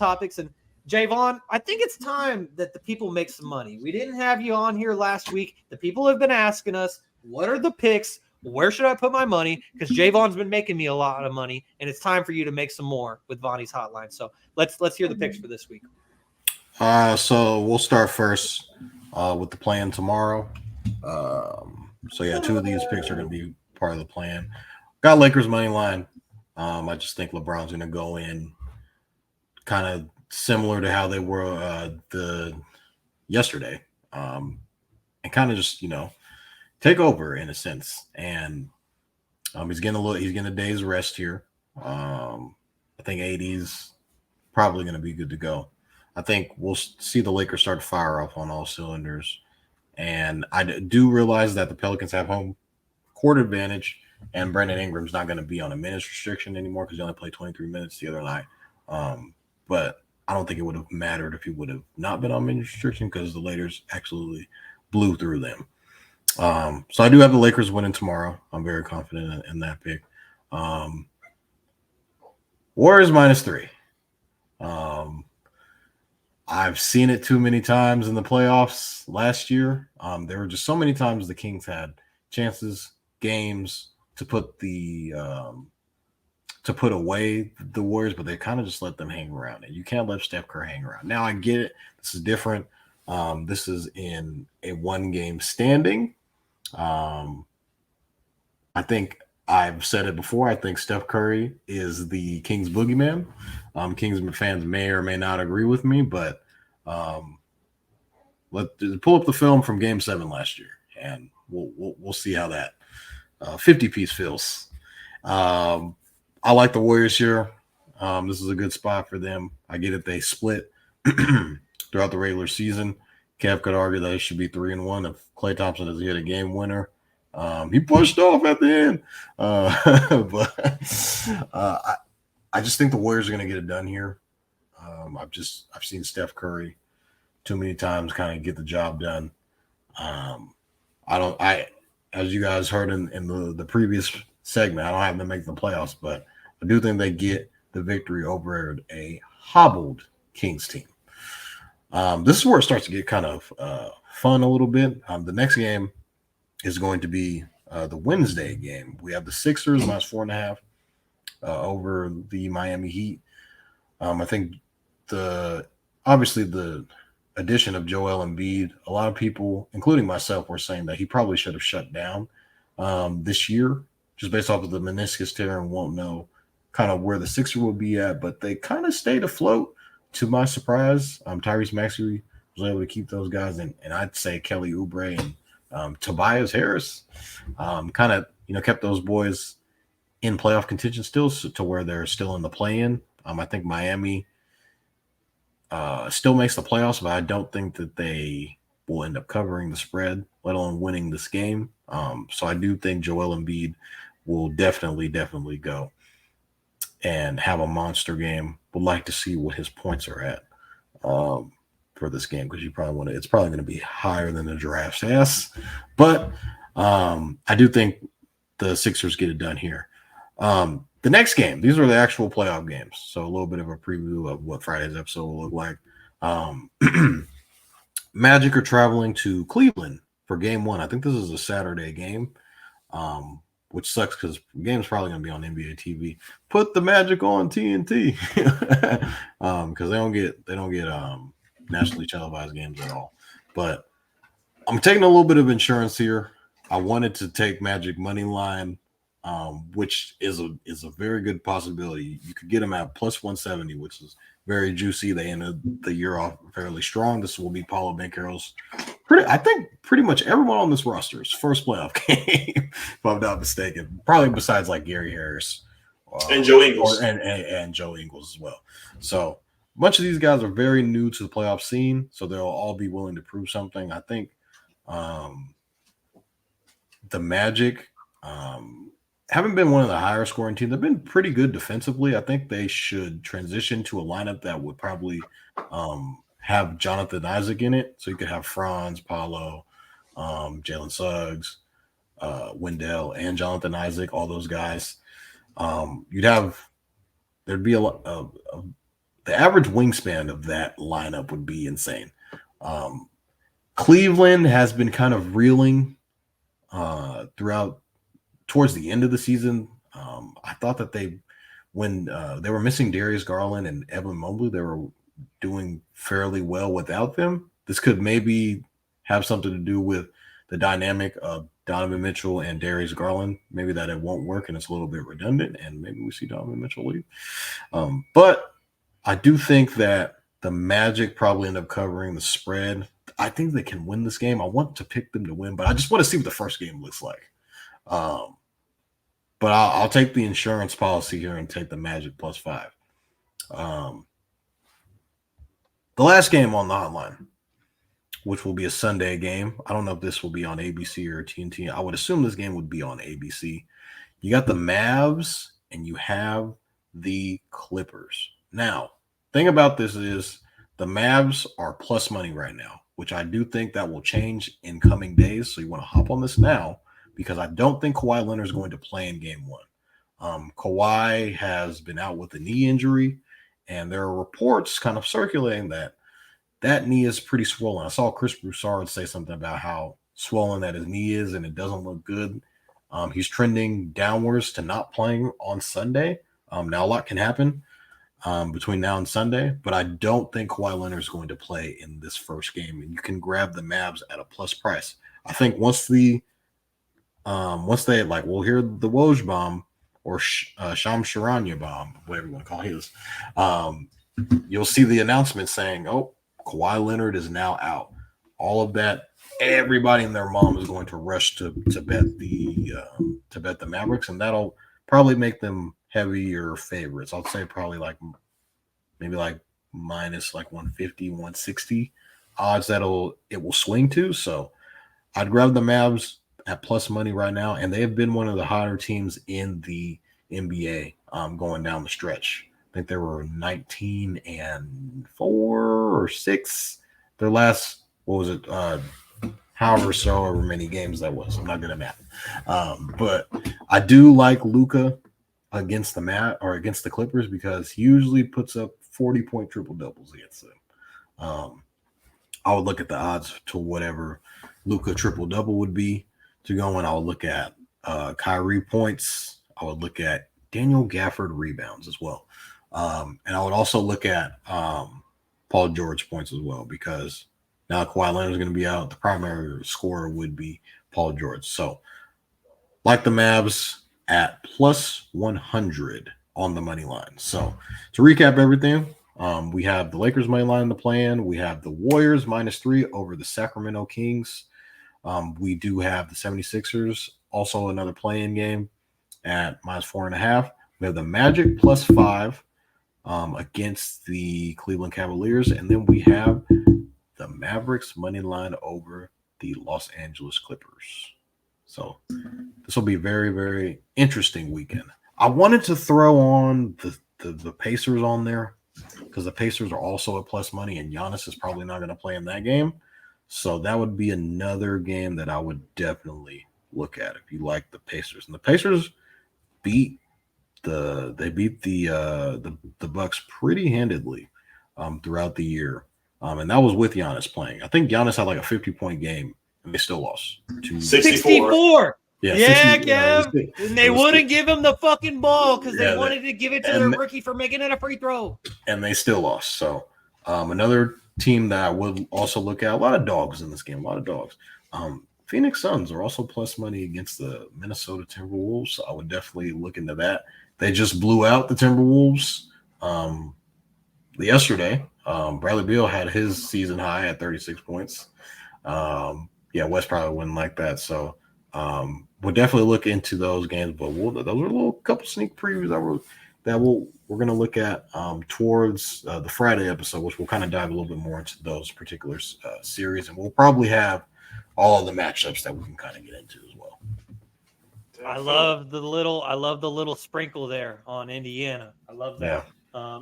topics. And Jaevon, I think it's time that the people make some money. We didn't have you on here last week. The people have been asking us, what are the picks? Where should I put my money? Because Jaevon's been making me a lot of money, and it's time for you to make some more with Vonny's Hotline. So let's hear the picks for this week. So we'll start first with the plan tomorrow. So yeah, two of these picks are going to be part of the plan. Got Lakers money line. I just think LeBron's going to go in kind of similar to how they were the yesterday, and kind of just take over in a sense. And he's getting a day's rest here. I think 80's probably going to be good to go. I think we'll see the Lakers start to fire off on all cylinders. And I do realize that the Pelicans have home court advantage, and Brandon Ingram's not going to be on a minutes restriction anymore because he only played 23 minutes the other night. But I don't think it would have mattered if he would have not been on minutes restriction because the Lakers absolutely blew through them. So I do have the Lakers winning tomorrow. I'm very confident in that pick. Warriors -3. I've seen it too many times in the playoffs last year. There were just so many times the Kings had chances, games to put away the Warriors, but they kind of just let them hang around. And you can't let Steph Curry hang around. Now I get it. This is different. This is in a one-game standing. I think I've said it before. I think Steph Curry is the Kings boogeyman. Kings fans may or may not agree with me, but let's pull up the film from Game 7 last year, and we'll see how that 50-piece feels. I like the Warriors here. This is a good spot for them. I get it. They split throughout the regular season. Kev could argue that it should be 3-1 if Klay Thompson doesn't hit a game winner. He pushed off at the end. But I just think the Warriors are going to get it done here. I've seen Steph Curry too many times kind of get the job done. As you guys heard in the previous segment, I don't have them make the playoffs, but I do think they get the victory over a hobbled Kings team. This is where it starts to get kind of fun a little bit. The next game is going to be the Wednesday game. We have the Sixers -4.5 over the Miami Heat. I think obviously the addition of Joel Embiid, a lot of people, including myself, were saying that he probably should have shut down this year, just based off of the meniscus tear, and won't know kind of where the Sixers will be at. But they kind of stayed afloat, to my surprise. Tyrese Maxey was able to keep those guys, and I'd say Kelly Oubre and Tobias Harris kind of kept those boys in playoff contention still, to where they're still in the play-in. I think Miami still makes the playoffs, but I don't think that they will end up covering the spread, let alone winning this game. So I do think Joel Embiid will definitely go and have a monster game. Would like to see what his points are at for this game, because it's probably going to be higher than the draft has. But I do think the Sixers get it done here. The next game, these are the actual playoff games. So a little bit of a preview of what Friday's episode will look like. Magic are traveling to Cleveland for game 1. I think this is a Saturday game, which sucks because the game's probably going to be on NBA TV. Put the Magic on TNT because they don't get nationally televised games at all. But I'm taking a little bit of insurance here. I wanted to take Magic money line, which is a very good possibility. You could get them at +170, which is very juicy. They ended the year off fairly strong. This will be Paulo Banchero's pretty much everyone on this roster's first playoff game, if I'm not mistaken. Probably besides like Gary Harris and Joe Ingles and Joe Ingles as well. So a bunch of these guys are very new to the playoff scene, so they'll all be willing to prove something. I think the Magic haven't been one of the higher scoring teams. They've been pretty good defensively. I think they should transition to a lineup that would probably have Jonathan Isaac in it. So you could have Franz, Paulo, Jalen Suggs, Wendell, and Jonathan Isaac, all those guys. They the average wingspan of that lineup would be insane. Cleveland has been kind of reeling throughout towards the end of the season. I thought that when they were missing Darius Garland and Evan Mobley, they were doing fairly well without them. This could maybe have something to do with the dynamic of Donovan Mitchell and Darius Garland. Maybe that it won't work and it's a little bit redundant, and maybe we see Donovan Mitchell leave. But I do think that the Magic probably end up covering the spread. I think they can win this game. I want to pick them to win, but I just want to see what the first game looks like. But I'll take the insurance policy here and take the Magic +5. The last game on the hotline, which will be a Sunday game. I don't know if this will be on ABC or TNT. I would assume this game would be on ABC. You got the Mavs and you have the Clippers. Now, thing about this is the Mavs are plus money right now, which I do think that will change in coming days. So you want to hop on this now because I don't think Kawhi Leonard is going to play in game one. Kawhi has been out with a knee injury, and there are reports kind of circulating that knee is pretty swollen. I saw Chris Broussard say something about how swollen that his knee is, and it doesn't look good. He's trending downwards to not playing on Sunday. Now, a lot can happen between now and Sunday, but I don't think Kawhi Leonard is going to play in this first game, and you can grab the Mavs at a plus price. I think once they we'll hear the Woj bomb or Sham Charania bomb, whatever you want to call his, you'll see the announcement saying, "Oh, Kawhi Leonard is now out." All of that, everybody and their mom is going to rush to bet the Mavericks, and that'll probably make them heavier favorites. I'll say probably maybe minus 150, 160 odds it will swing to. So I'd grab the Mavs at plus money right now, and they have been one of the hotter teams in the NBA going down the stretch. I think they were 19-4 or 6. Their last, however many games that was. I'm not good at math. But I do like Luka against the Clippers because he usually puts up 40-point triple doubles against them. I would look at the odds to whatever Luka triple double would be to go in. I would look at Kyrie points. I would look at Daniel Gafford rebounds as well. And I would also look at Paul George points as well, because now Kawhi Leonard is going to be out. The primary scorer would be Paul George. So like the Mavs at plus 100 on the money line. So to recap everything, we have the Lakers money line in the plan. We have the Warriors -3 over the Sacramento Kings. We do have the 76ers, also another play-in game at -4.5. We have the Magic +5 against the Cleveland Cavaliers. And then we have the Mavericks money line over the Los Angeles Clippers. So this will be a very, very interesting weekend. I wanted to throw on the Pacers on there because the Pacers are also at plus money, and Giannis is probably not going to play in that game. So that would be another game that I would definitely look at if you like the Pacers. And the Pacers beat the Bucks pretty handedly throughout the year. And that was with Giannis playing. I think Giannis had a 50-point game, and they still lost to 64. Yeah, 60, Kev. And they wouldn't give him the fucking ball because they wanted to give it to their rookie for making it a free throw. And they still lost. So another team that I would also look at, a lot of dogs in this game, a lot of dogs. Phoenix Suns are also plus money against the Minnesota Timberwolves. So I would definitely look into that. They just blew out the Timberwolves yesterday. Bradley Beal had his season high at 36 points. West probably wouldn't like that. So we'll definitely look into those games. But those are a little couple sneak previews we're going to look at towards the Friday episode, which we'll kind of dive a little bit more into those particular series. And we'll probably have all the matchups that we can kind of get into as well. I love the little sprinkle there on Indiana. I love that. Yeah.